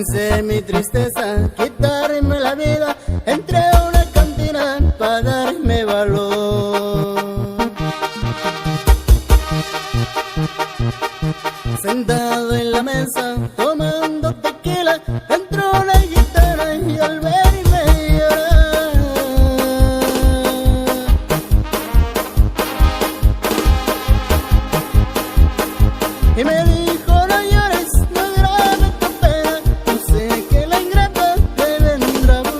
Pensé mi tristeza, quitarme la vida, entré a una cantina para darme valor. Sentado en la mesa, tomando tequila, entró una guitarra y al verme llorar, y me dijo: no llores, no agraves tu pena, yo sé que la ingrata te vendrá a buscar.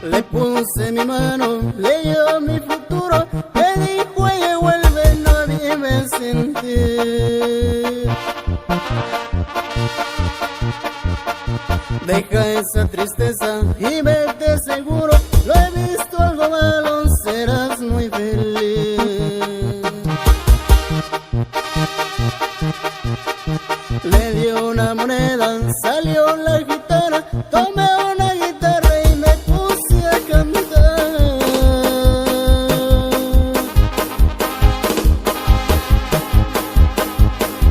Le puse mi mano, leyó mi futuro, me dijo: ella vuelve, no vive sin ti. Deja esa tristeza y vete seguro, lo he visto algo malo, serás muy feliz. Le dio una moneda, salió la gitana, tomé una guitarra y me puse a cantar.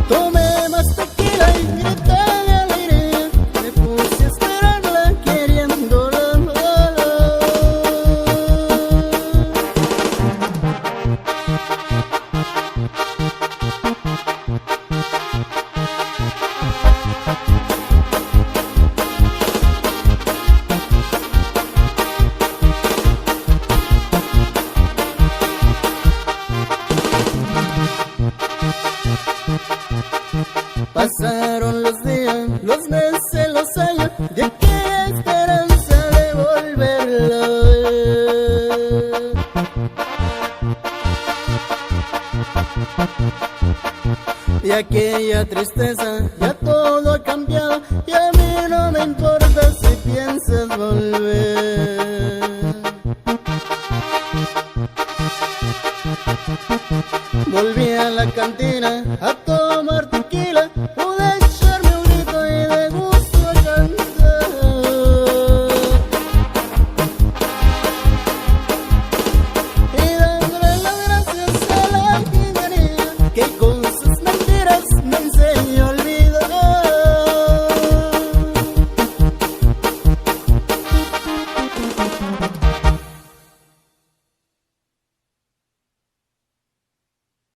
Tomé más tequila y grité de alegría, me puse a esperarla queriéndola. Pasaron los días, los meses, los años, y aquella esperanza de volverla a ver. Y aquella tristeza, ya todo ha cambiado, y a mí no me importa si piensas volver. Volví a la cantina a